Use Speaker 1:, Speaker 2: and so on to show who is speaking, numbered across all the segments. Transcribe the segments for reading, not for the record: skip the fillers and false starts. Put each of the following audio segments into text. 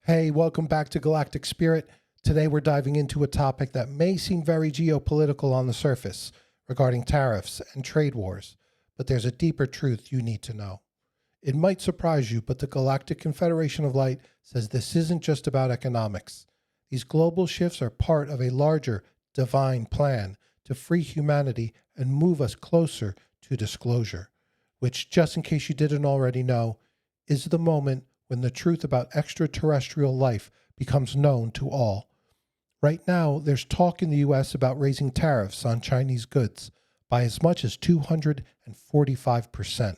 Speaker 1: Hey, welcome back to Galactic Spirit. Today we're diving into a topic that may seem very geopolitical on the surface regarding tariffs and trade wars, but there's a deeper truth you need to know. It might surprise you, but the Galactic Confederation of Light says this isn't just about economics. These global shifts are part of a larger divine plan to free humanity and move us closer to disclosure, which, just in case you didn't already know, is the moment when the truth about extraterrestrial life becomes known to all. Right now, there's talk in the U.S. about raising tariffs on Chinese goods by as much as 245%.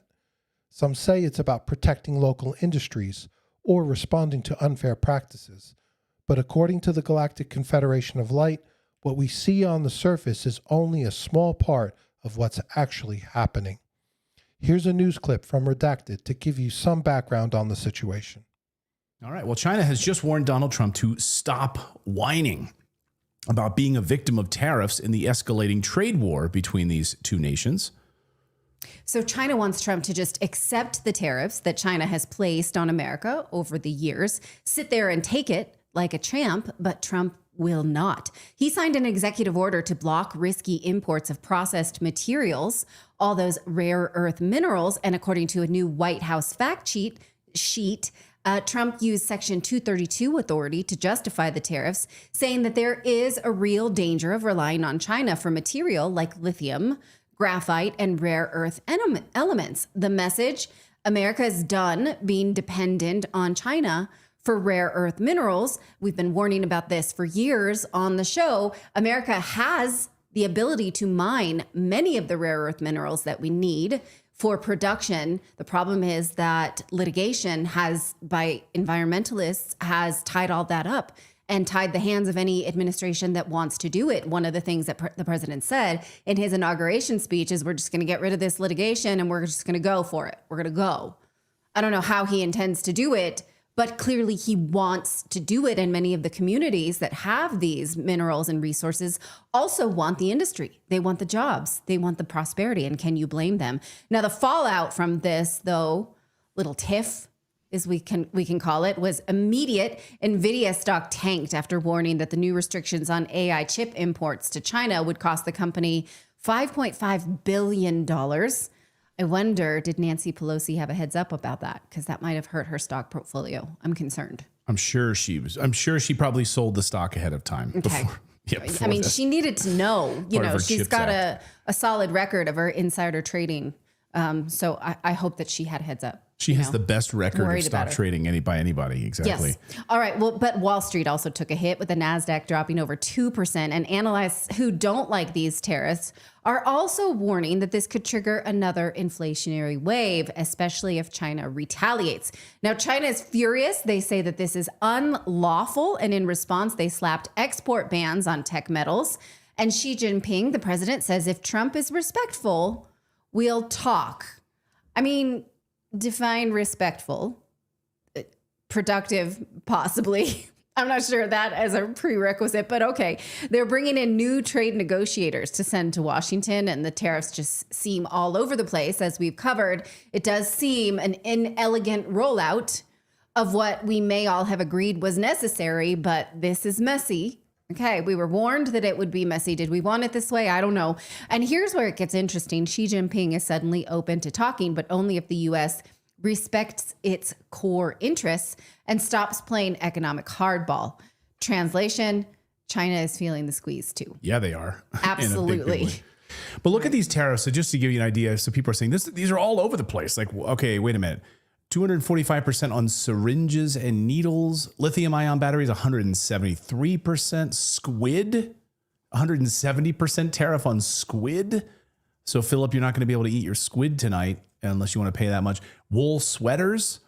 Speaker 1: Some say it's about protecting local industries or responding to unfair practices. But according to the Galactic Confederation of Light, what we see on the surface is only a small part of what's actually happening. Here's a news clip from Redacted to give you some background on the situation.
Speaker 2: All right. Well, China has just warned Donald Trump to stop whining about being a victim of tariffs in the escalating trade war between these two nations.
Speaker 3: So China wants Trump to just accept the tariffs that China has placed on America over the years, sit there and take it like a champ, but Trump will not. He signed an executive order to block risky imports of processed materials, all those rare earth minerals. And according to a new White House fact sheet, Trump used Section 232 authority to justify the tariffs, saying that there is a real danger of relying on China for material like lithium, graphite, and rare earth elements. The message: America is done being dependent on China for rare earth minerals. We've been warning about this for years on the show. America has the ability to mine many of the rare earth minerals that we need for production. The problem is that litigation by environmentalists has tied all that up and tied the hands of any administration that wants to do it. One of the things that the president said in his inauguration speech is, we're just going to get rid of this litigation and we're just going to go for it. We're going to go. I don't know how he intends to do it, but clearly he wants to do it. And many of the communities that have these minerals and resources also want the industry. They want the jobs. They want the prosperity. And can you blame them? Now, the fallout from this, though, little tiff, as we can call it, was immediate. NVIDIA stock tanked after warning that the new restrictions on AI chip imports to China would cost the company $5.5 billion. I wonder, did Nancy Pelosi have a heads up about that? Because that might have hurt her stock portfolio. I'm concerned.
Speaker 2: I'm sure she probably sold the stock ahead of time.
Speaker 3: Okay.
Speaker 2: Before
Speaker 3: I mean, she needed to know, she's got
Speaker 2: Act.
Speaker 3: a solid record of her insider trading. So I hope that she had a heads up.
Speaker 2: She has the best record of stock
Speaker 3: her.
Speaker 2: trading by anybody. Exactly.
Speaker 3: Yes. All right. Well, but Wall Street also took a hit with the NASDAQ dropping over 2%. And analysts who don't like these tariffs are also warning that this could trigger another inflationary wave, especially if China retaliates. Now, China is furious. They say that this is unlawful. And in response, they slapped export bans on tech metals. And Xi Jinping, the president, says if Trump is respectful, we'll talk. I mean, define respectful, productive, possibly. I'm not sure that as a prerequisite, but okay. They're bringing in new trade negotiators to send to Washington, and the tariffs just seem all over the place. As we've covered, it does seem an inelegant rollout of what we may all have agreed was necessary, but this is messy. Okay, we were warned that it would be messy. Did we want it this way? I don't know. And here's where it gets interesting. Xi Jinping is suddenly open to talking, but only if the U.S. respects its core interests and stops playing economic hardball. Translation: China is feeling the squeeze too.
Speaker 2: Yeah, they are.
Speaker 3: Absolutely.
Speaker 2: But look at these tariffs. So just to give you an idea, so people are saying these are all over the place. Like, okay, wait a minute. 245% on syringes and needles. Lithium ion batteries, 173%. Squid, 170% tariff on squid. So, Philip, you're not going to be able to eat your squid tonight unless you want to pay that much. Wool sweaters,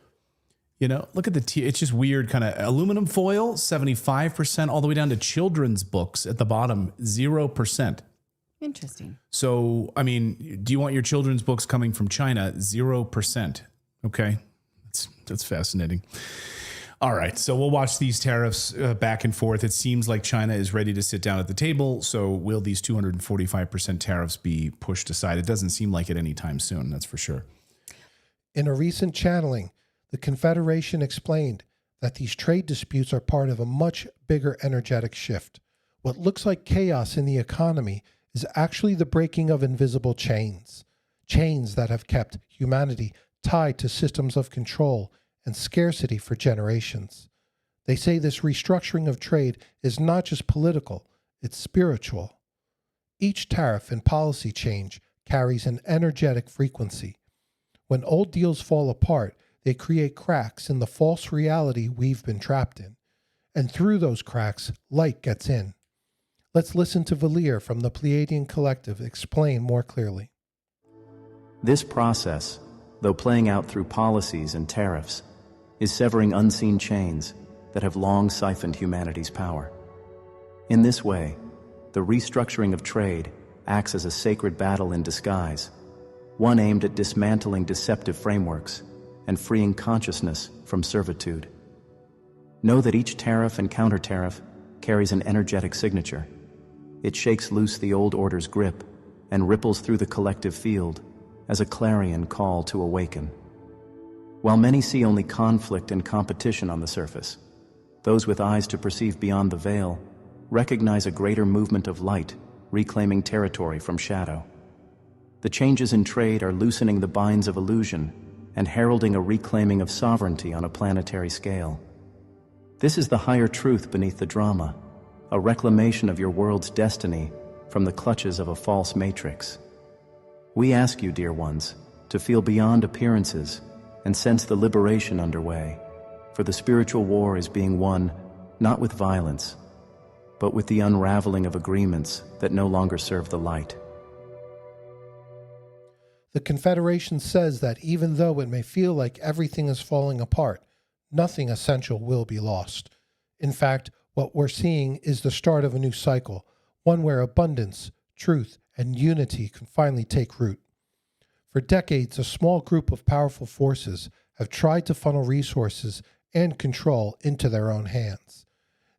Speaker 2: look at it's just weird. Kind of aluminum foil, 75%, all the way down to children's books at the bottom, 0%.
Speaker 3: Interesting.
Speaker 2: So, I mean, do you want your children's books coming from China? 0%. Okay. That's fascinating. All right. So we'll watch these tariffs back and forth. It seems like China is ready to sit down at the table. So will these 245% tariffs be pushed aside? It doesn't seem like it anytime soon. That's for sure.
Speaker 1: In a recent channeling, the Confederation explained that these trade disputes are part of a much bigger energetic shift. What looks like chaos in the economy is actually the breaking of invisible chains, chains that have kept humanity tied to systems of control and scarcity for generations. They say this restructuring of trade is not just political, it's spiritual. Each tariff and policy change carries an energetic frequency. When old deals fall apart, they create cracks in the false reality we've been trapped in. And through those cracks, light gets in. Let's listen to Valir from the Pleiadian Collective explain more clearly.
Speaker 4: This process, though playing out through policies and tariffs, is severing unseen chains that have long siphoned humanity's power. In this way, the restructuring of trade acts as a sacred battle in disguise, one aimed at dismantling deceptive frameworks and freeing consciousness from servitude. Know that each tariff and counter-tariff carries an energetic signature. It shakes loose the old order's grip and ripples through the collective field as a clarion call to awaken. While many see only conflict and competition on the surface, those with eyes to perceive beyond the veil recognize a greater movement of light reclaiming territory from shadow. The changes in trade are loosening the binds of illusion and heralding a reclaiming of sovereignty on a planetary scale. This is the higher truth beneath the drama, a reclamation of your world's destiny from the clutches of a false matrix. We ask you, dear ones, to feel beyond appearances and sense the liberation underway, for the spiritual war is being won not with violence, but with the unraveling of agreements that no longer serve the light.
Speaker 1: The Confederation says that even though it may feel like everything is falling apart, nothing essential will be lost. In fact, what we're seeing is the start of a new cycle, one where abundance, truth, and unity can finally take root. For decades, a small group of powerful forces have tried to funnel resources and control into their own hands.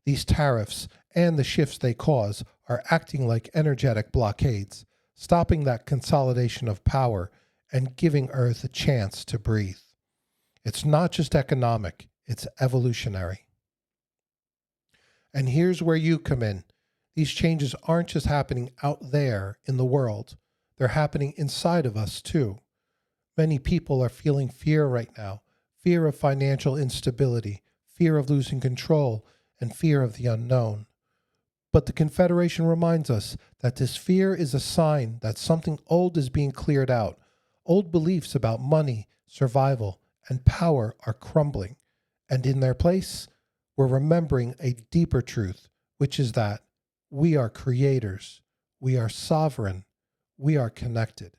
Speaker 1: These tariffs and the shifts they cause are acting like energetic blockades, stopping that consolidation of power and giving Earth a chance to breathe. It's not just economic, it's evolutionary. And here's where you come in. These changes aren't just happening out there in the world, they're happening inside of us too. Many people are feeling fear right now, fear of financial instability, fear of losing control, and fear of the unknown. But the Confederation reminds us that this fear is a sign that something old is being cleared out. Old beliefs about money, survival, and power are crumbling. And in their place, we're remembering a deeper truth, which is that we are creators, we are sovereign, we are connected.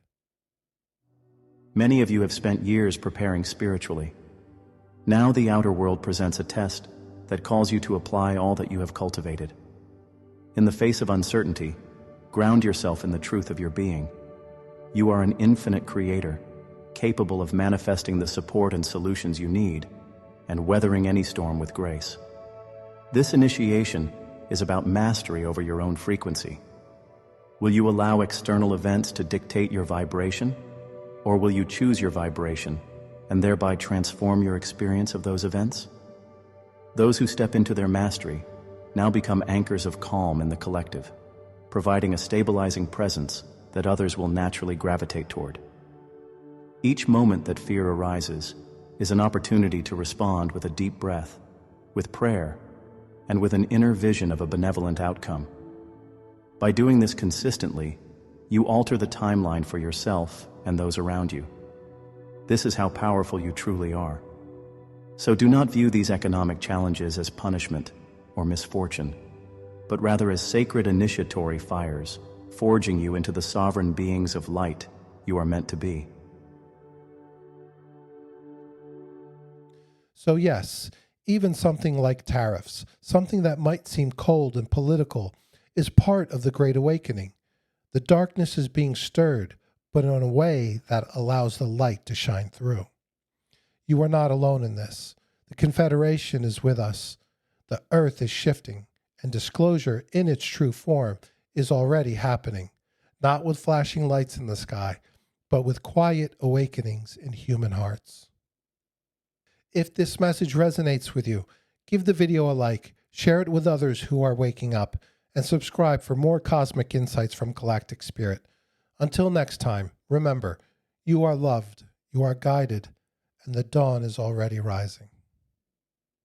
Speaker 4: Many of you have spent years preparing spiritually. Now the outer world presents a test that calls you to apply all that you have cultivated. In the face of uncertainty, ground yourself in the truth of your being. You are an infinite creator, capable of manifesting the support and solutions you need, and weathering any storm with grace. This initiation is about mastery over your own frequency. Will you allow external events to dictate your vibration, or will you choose your vibration and thereby transform your experience of those events? Those who step into their mastery now become anchors of calm in the collective, providing a stabilizing presence that others will naturally gravitate toward. Each moment that fear arises is an opportunity to respond with a deep breath, with prayer, and with an inner vision of a benevolent outcome. By doing this consistently, you alter the timeline for yourself and those around you. This is how powerful you truly are. So do not view these economic challenges as punishment or misfortune, but rather as sacred initiatory fires, forging you into the sovereign beings of light you are meant to be.
Speaker 1: So yes, even something like tariffs, something that might seem cold and political, is part of the Great Awakening. The darkness is being stirred, but in a way that allows the light to shine through. You are not alone in this. The Confederation is with us. The earth is shifting, and disclosure in its true form is already happening, not with flashing lights in the sky, but with quiet awakenings in human hearts. If this message resonates with you, give the video a like, share it with others who are waking up, and subscribe for more cosmic insights from Galactic Spirit. Until next time, remember, you are loved, you are guided, and the dawn is already rising.